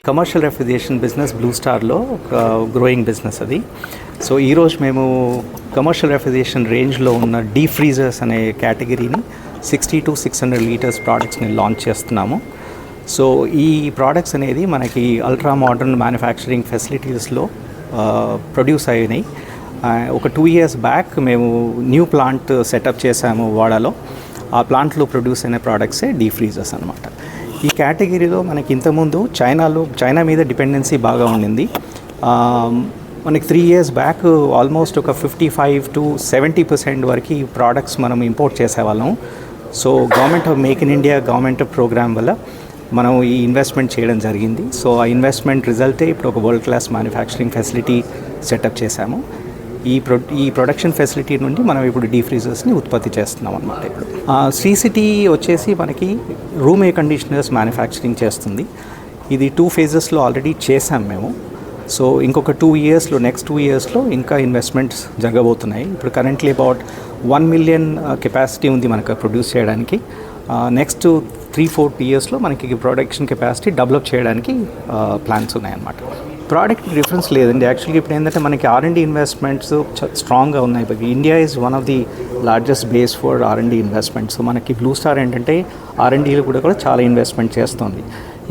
Commercial refrigeration business blue స్టార్లో ఒక growing business అది. So ఈరోజు మేము కమర్షియల్ రెఫ్రిజరేషన్ రేంజ్లో ఉన్న డీప్ ఫ్రీజర్స్ అనే కేటగిరీని 60 to 600 లీటర్స్ ప్రోడక్ట్స్ని లాంచ్ చేస్తున్నాము. సో ఈ ప్రోడక్ట్స్ అనేది మనకి అల్ట్రా మోడర్న్ మ్యానుఫ్యాక్చరింగ్ ఫెసిలిటీస్లో ప్రొడ్యూస్ అయినాయి. ఒక 2 years బ్యాక్ మేము న్యూ ప్లాంట్ సెటప్ చేసాము వాడాలో. ఆ ప్లాంట్లో ప్రొడ్యూస్ అయిన ప్రోడక్ట్సే డీప్ ఫ్రీజర్స్ అనమాట. ఈ కేటగిరీలో మనకి ఇంతకుముందు చైనా మీద డిపెండెన్సీ బాగా ఉండింది. మనకి 3 years బ్యాక్ ఆల్మోస్ట్ ఒక 55 to 70% వరకు ఈ ప్రోడక్ట్స్ మనం ఇంపోర్ట్ చేసేవాళ్ళం. So government of make in India government program వల్ల మనం ఈ ఇన్వెస్ట్మెంట్ చేయడం జరిగింది. సో ఆ ఇన్వెస్ట్మెంట్ రిజల్టే ఇప్పుడు ఒక world class manufacturing facility setup చేశాము. ఈ ప్రొడక్షన్ ఫెసిలిటీ నుండి మనం ఇప్పుడు డీప్ ఫ్రీజర్స్ని ఉత్పత్తి చేస్తున్నాం అన్నమాట. ఇప్పుడు శ్రీసిటీ వచ్చేసి మనకి రూమ్ ఎయిర్ కండిషనర్స్ మ్యానుఫ్యాక్చరింగ్ చేస్తుంది. ఇది 2 phases ఆల్రెడీ చేసాం మేము. సో ఇంకొక 2 yearsలో నెక్స్ట్ 2 yearsలో ఇంకా ఇన్వెస్ట్మెంట్స్ జరగబోతున్నాయి. ఇప్పుడు కరెంట్లీ అబౌట్ 1 million కెపాసిటీ ఉంది మనకు ప్రొడ్యూస్ చేయడానికి. నెక్స్ట్ 3-4 yearsలో మనకి ప్రొడక్షన్ కెపాసిటీ డెవలప్ చేయడానికి ప్లాన్స్ ఉన్నాయన్నమాట. ప్రోడక్ట్ డిఫరెన్స్ లేదండి. యాక్చువల్గా ఇప్పుడు ఏంటంటే మనకి R&D ఇన్వెస్ట్మెంట్స్ స్ట్రాంగ్గా ఉన్నాయి. India is one of the largest base for R&D investments. మనకి బ్లూ స్టార్ ఏంటంటే R&Dలో కూడా చాలా ఇన్వెస్ట్మెంట్ చేస్తుంది.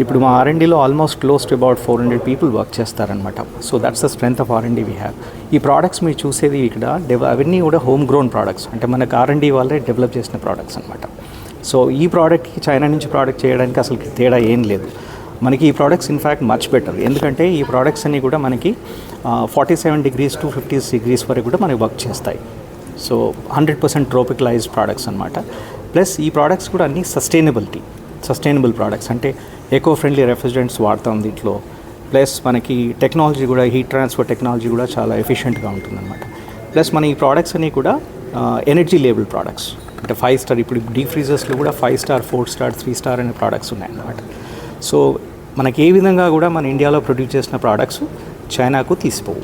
ఇప్పుడు మా R&Dలో almost close to about 400 people work చేస్తారనమాట. So that's the strength of R&D we have. ఈ ప్రోడక్ట్స్ మీరు చూసేది ఇక్కడ అవన్నీ కూడా హోమ్ గ్రోన్ ప్రోడక్ట్స్, అంటే మనకు R&D వాళ్ళే డెవలప్ చేసిన ప్రోడక్ట్స్ అనమాట. సో ఈ ప్రోడక్ట్కి చైనా నుంచి ప్రోడక్ట్ చేయడానికి అసలు తేడా ఏం లేదు. మనకి ఈ ప్రోడక్ట్స్ ఇన్ఫ్యాక్ట్ మచ్ బెటర్. ఎందుకంటే ఈ ప్రోడక్ట్స్ అన్నీ కూడా మనకి 47 degrees to 50 degrees వరకు కూడా మనకి వర్క్ చేస్తాయి. సో 100% ట్రోపికలైజ్డ్ ప్రోడక్ట్స్ అనమాట. ప్లస్ ఈ ప్రోడక్ట్స్ కూడా అన్నీ సస్టైనబుల్ ప్రోడక్ట్స్, అంటే ఎకో ఫ్రెండ్లీ రెఫ్రిజరెంట్స్ వాడతాం దీంట్లో. ప్లస్ మనకి టెక్నాలజీ కూడా, హీట్ ట్రాన్స్ఫర్ టెక్నాలజీ కూడా చాలా ఎఫిషియెంట్గా ఉంటుందన్నమాట. ప్లస్ మన ఈ ప్రోడక్ట్స్ అన్నీ కూడా ఎనర్జీ లేబుల్ ప్రోడక్ట్స్, అంటే 5 star, ఇప్పుడు డీప్ ఫ్రీజర్స్లో కూడా 5 star, 4 star, 3 star అనే ప్రోడక్ట్స్ ఉన్నాయన్నమాట. సో మనకి ఏ విధంగా కూడా మన ఇండియాలో ప్రొడ్యూస్ చేసిన ప్రోడక్ట్స్ చైనాకు తీసిపోవు.